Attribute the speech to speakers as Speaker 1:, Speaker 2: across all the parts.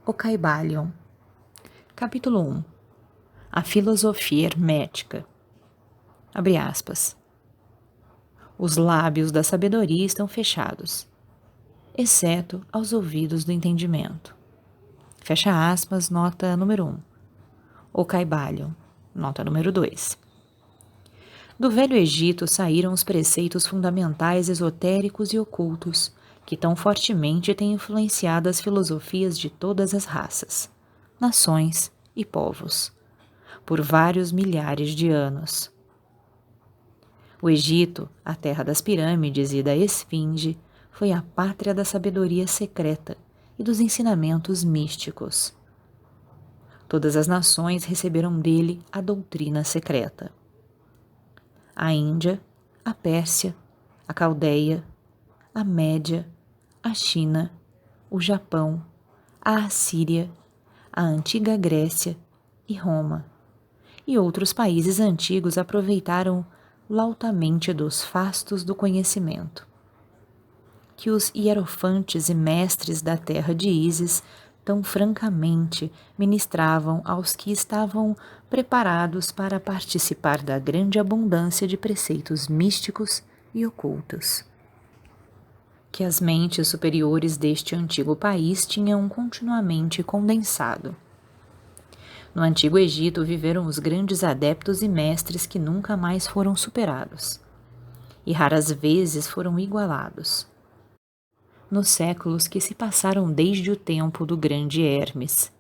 Speaker 1: O Caibalion. Capítulo 1. A filosofia hermética. Abre aspas. Os lábios da sabedoria estão fechados, exceto aos ouvidos do entendimento. Fecha aspas, nota número 1. O Caibalion, nota número 2. Do Velho Egito saíram os preceitos fundamentais esotéricos e ocultos, que tão fortemente têm influenciado as filosofias de todas as raças, nações e povos, por vários milhares de anos. O Egito, a terra das pirâmides e da esfinge, foi a pátria da sabedoria secreta e dos ensinamentos místicos. Todas as nações receberam dele a doutrina secreta. A Índia, a Pérsia, a Caldeia, a Média, a China, o Japão, a Assíria, a antiga Grécia e Roma, e outros países antigos aproveitaram lautamente dos fastos do conhecimento, que os hierofantes e mestres da terra de Ísis tão francamente ministravam aos que estavam preparados para participar da grande abundância de preceitos místicos e ocultos, que as mentes superiores deste antigo país tinham continuamente condensado. No Antigo Egito viveram os grandes adeptos e mestres que nunca mais foram superados, e raras vezes foram igualados. Nos séculos que se passaram desde o tempo do grande Hermes.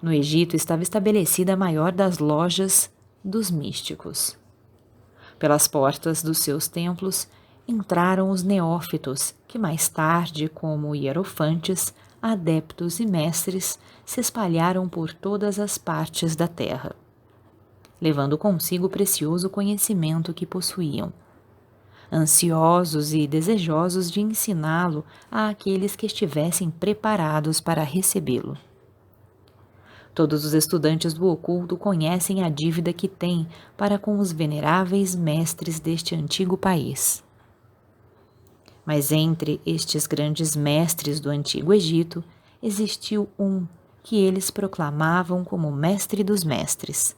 Speaker 1: No Egito estava estabelecida a maior das lojas dos místicos. Pelas portas dos seus templos entraram os neófitos, que mais tarde, como hierofantes, adeptos e mestres, se espalharam por todas as partes da terra, levando consigo o precioso conhecimento que possuíam, ansiosos e desejosos de ensiná-lo àqueles que estivessem preparados para recebê-lo. Todos os estudantes do oculto conhecem a dívida que têm para com os veneráveis mestres deste antigo país. Mas entre estes grandes mestres do Antigo Egito, existiu um que eles proclamavam como mestre dos mestres.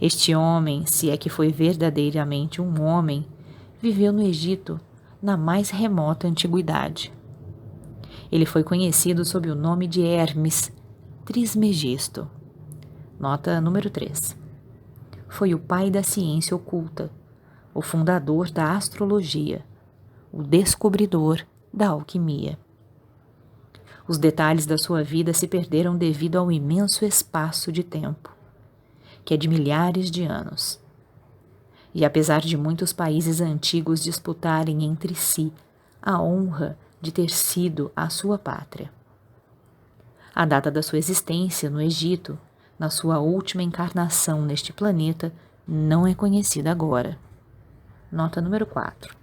Speaker 1: Este homem, se é que foi verdadeiramente um homem, viveu no Egito na mais remota antiguidade. Ele foi conhecido sob o nome de Hermes Trismegisto. Nota número 3. Foi o pai da ciência oculta, o fundador da astrologia, o descobridor da alquimia. Os detalhes da sua vida se perderam devido ao imenso espaço de tempo, que é de milhares de anos. E apesar de muitos países antigos disputarem entre si a honra de ter sido a sua pátria, a data da sua existência no Egito, na sua última encarnação neste planeta, não é conhecida agora. Nota número 4.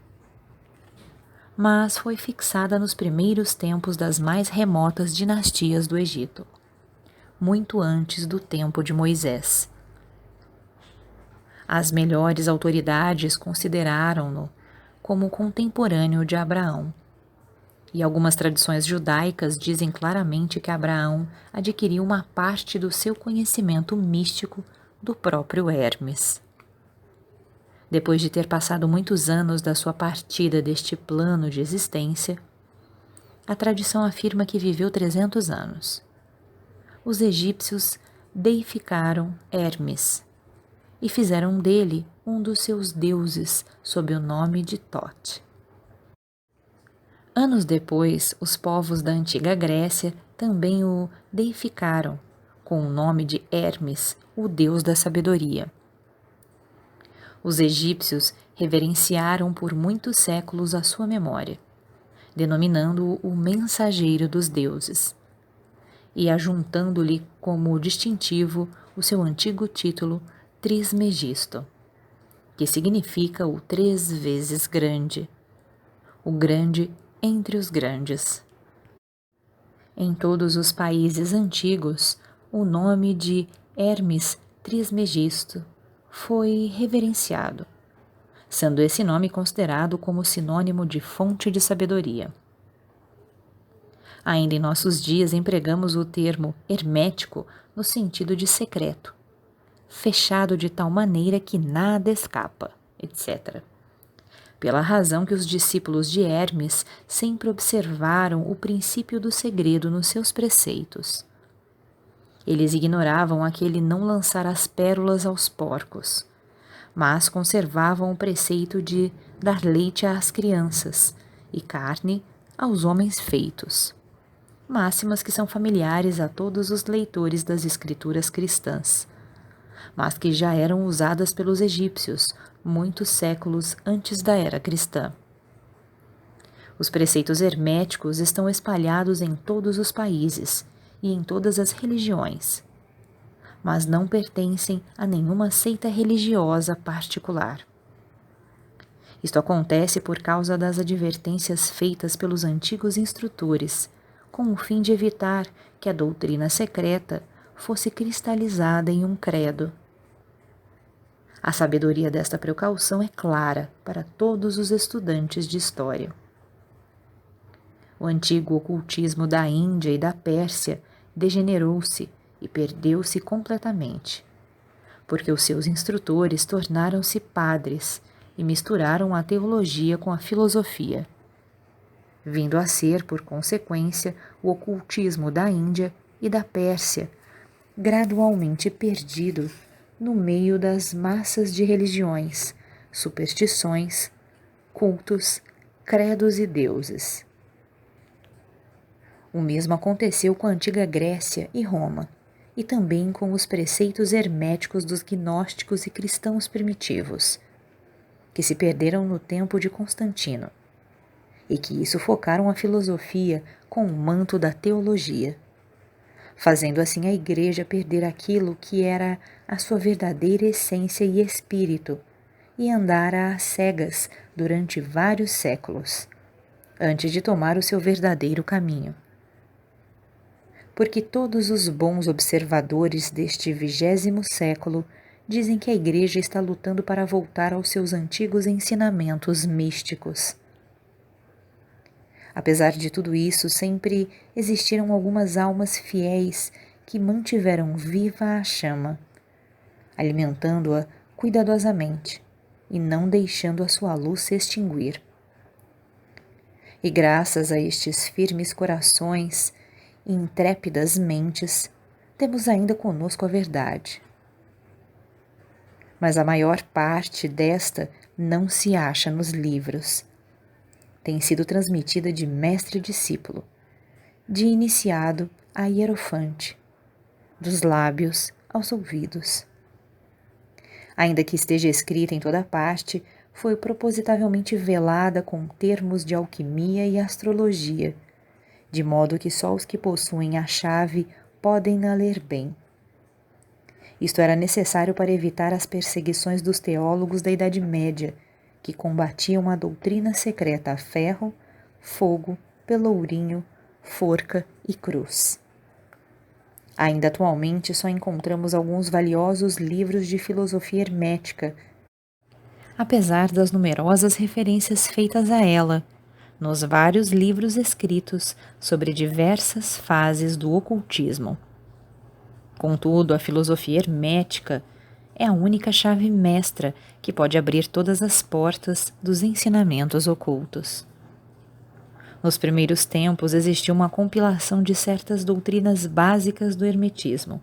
Speaker 1: Mas foi fixada nos primeiros tempos das mais remotas dinastias do Egito, muito antes do tempo de Moisés. As melhores autoridades consideraram-no como contemporâneo de Abraão, e algumas tradições judaicas dizem claramente que Abraão adquiriu uma parte do seu conhecimento místico do próprio Hermes. Depois de ter passado muitos anos da sua partida deste plano de existência, a tradição afirma que viveu 300 anos. Os egípcios deificaram Hermes e fizeram dele um dos seus deuses sob o nome de Tote. Anos depois, os povos da antiga Grécia também o deificaram com o nome de Hermes, o deus da sabedoria. Os egípcios reverenciaram por muitos séculos a sua memória, denominando-o o mensageiro dos deuses, e ajuntando-lhe como distintivo o seu antigo título Trismegisto, que significa o 3 vezes grande, o grande entre os grandes. Em todos os países antigos, o nome de Hermes Trismegisto foi reverenciado, sendo esse nome considerado como sinônimo de fonte de sabedoria. Ainda em nossos dias empregamos o termo hermético no sentido de secreto, fechado de tal maneira que nada escapa, etc. Pela razão que os discípulos de Hermes sempre observaram o princípio do segredo nos seus preceitos. Eles ignoravam aquele não lançar as pérolas aos porcos, mas conservavam o preceito de dar leite às crianças e carne aos homens feitos. Máximas que são familiares a todos os leitores das escrituras cristãs, mas que já eram usadas pelos egípcios muitos séculos antes da era cristã. Os preceitos herméticos estão espalhados em todos os países e em todas as religiões, mas não pertencem a nenhuma seita religiosa particular. Isto acontece por causa das advertências feitas pelos antigos instrutores, com o fim de evitar que a doutrina secreta fosse cristalizada em um credo. A sabedoria desta precaução é clara para todos os estudantes de história. O antigo ocultismo da Índia e da Pérsia degenerou-se e perdeu-se completamente, porque os seus instrutores tornaram-se padres e misturaram a teologia com a filosofia, vindo a ser, por consequência, o ocultismo da Índia e da Pérsia, gradualmente perdido no meio das massas de religiões, superstições, cultos, credos e deuses. O mesmo aconteceu com a antiga Grécia e Roma, e também com os preceitos herméticos dos gnósticos e cristãos primitivos, que se perderam no tempo de Constantino, e que sufocaram a filosofia com o manto da teologia, fazendo assim a Igreja perder aquilo que era a sua verdadeira essência e espírito, e andar às cegas durante vários séculos, antes de tomar o seu verdadeiro caminho. Porque todos os bons observadores deste 20º século dizem que a Igreja está lutando para voltar aos seus antigos ensinamentos místicos. Apesar de tudo isso, sempre existiram algumas almas fiéis que mantiveram viva a chama, alimentando-a cuidadosamente e não deixando a sua luz se extinguir. E graças a estes firmes corações e intrépidas mentes, temos ainda conosco a verdade. Mas a maior parte desta não se acha nos livros. Tem sido transmitida de mestre a discípulo, de iniciado a hierofante, dos lábios aos ouvidos. Ainda que esteja escrita em toda parte, foi propositavelmente velada com termos de alquimia e astrologia, de modo que só os que possuem a chave podem a ler bem. Isto era necessário para evitar as perseguições dos teólogos da Idade Média, que combatiam a doutrina secreta a ferro, fogo, pelourinho, forca e cruz. Ainda atualmente só encontramos alguns valiosos livros de filosofia hermética, apesar das numerosas referências feitas a ela, nos vários livros escritos sobre diversas fases do ocultismo. Contudo, a filosofia hermética é a única chave mestra que pode abrir todas as portas dos ensinamentos ocultos. Nos primeiros tempos existiu uma compilação de certas doutrinas básicas do hermetismo,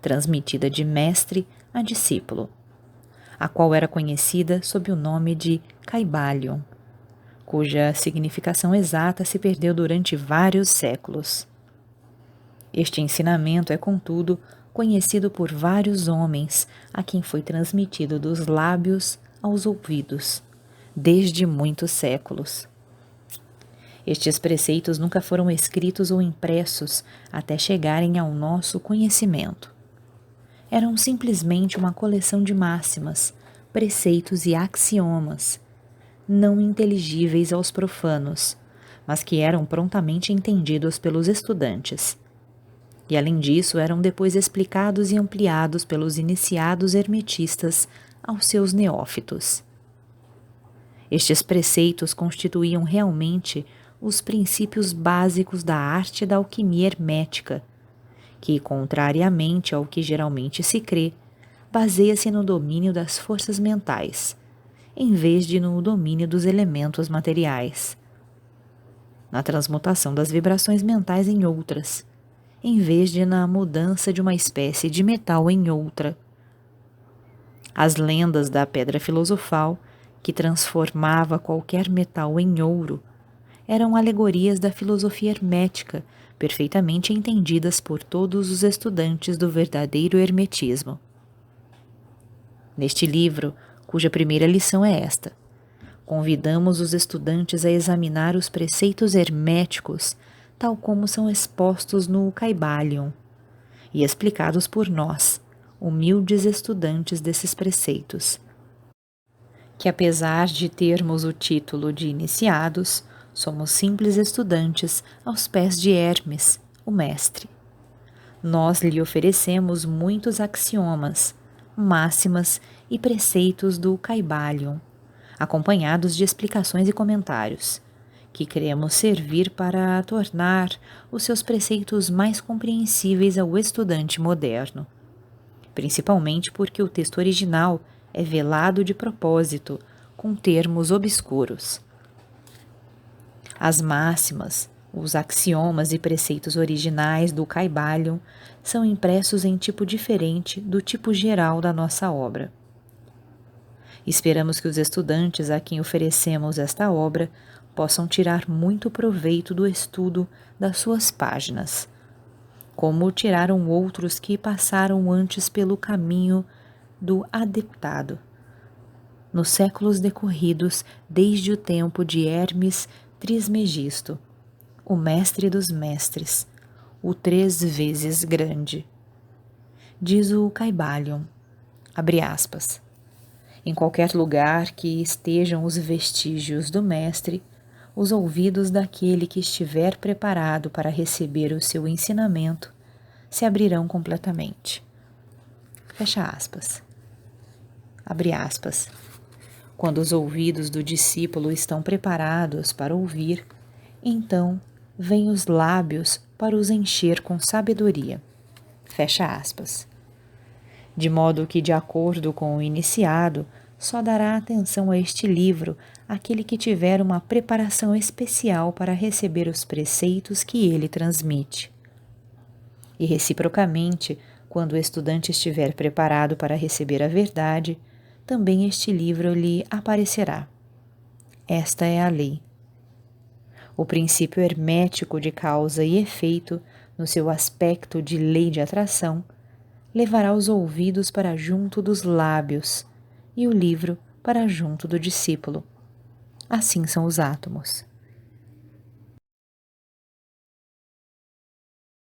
Speaker 1: transmitida de mestre a discípulo, a qual era conhecida sob o nome de Caibalion, cuja significação exata se perdeu durante vários séculos. Este ensinamento é, contudo, conhecido por vários homens a quem foi transmitido dos lábios aos ouvidos, desde muitos séculos. Estes preceitos nunca foram escritos ou impressos até chegarem ao nosso conhecimento. Eram simplesmente uma coleção de máximas, preceitos e axiomas, não inteligíveis aos profanos, mas que eram prontamente entendidos pelos estudantes. E além disso, eram depois explicados e ampliados pelos iniciados hermetistas aos seus neófitos. Estes preceitos constituíam realmente os princípios básicos da arte da alquimia hermética, que, contrariamente ao que geralmente se crê, baseia-se no domínio das forças mentais, em vez de no domínio dos elementos materiais, na transmutação das vibrações mentais em outras, em vez de na mudança de uma espécie de metal em outra. As lendas da pedra filosofal, que transformava qualquer metal em ouro, eram alegorias da filosofia hermética, perfeitamente entendidas por todos os estudantes do verdadeiro hermetismo. Neste livro, cuja primeira lição é esta, convidamos os estudantes a examinar os preceitos herméticos, tal como são expostos no Kybalion, e explicados por nós, humildes estudantes desses preceitos, que apesar de termos o título de iniciados, somos simples estudantes aos pés de Hermes, o mestre. Nós lhe oferecemos muitos axiomas, máximas e preceitos do Kybalion, acompanhados de explicações e comentários, que queremos servir para tornar os seus preceitos mais compreensíveis ao estudante moderno, principalmente porque o texto original é velado de propósito, com termos obscuros. As máximas, os axiomas e preceitos originais do Kybalion são impressos em tipo diferente do tipo geral da nossa obra. Esperamos que os estudantes a quem oferecemos esta obra possam tirar muito proveito do estudo das suas páginas, como tiraram outros que passaram antes pelo caminho do adeptado, nos séculos decorridos desde o tempo de Hermes Trismegisto, o mestre dos mestres, o 3 vezes grande. Diz o Kybalion, abre aspas, em qualquer lugar que estejam os vestígios do mestre, os ouvidos daquele que estiver preparado para receber o seu ensinamento se abrirão completamente. Fecha aspas. Abre aspas. Quando os ouvidos do discípulo estão preparados para ouvir, então vêm os lábios para os encher com sabedoria. Fecha aspas. De modo que, de acordo com o iniciado, só dará atenção a este livro aquele que tiver uma preparação especial para receber os preceitos que ele transmite. E, reciprocamente, quando o estudante estiver preparado para receber a verdade, também este livro lhe aparecerá. Esta é a lei. O princípio hermético de causa e efeito, no seu aspecto de lei de atração, levará os ouvidos para junto dos lábios e o livro para junto do discípulo. Assim são os átomos.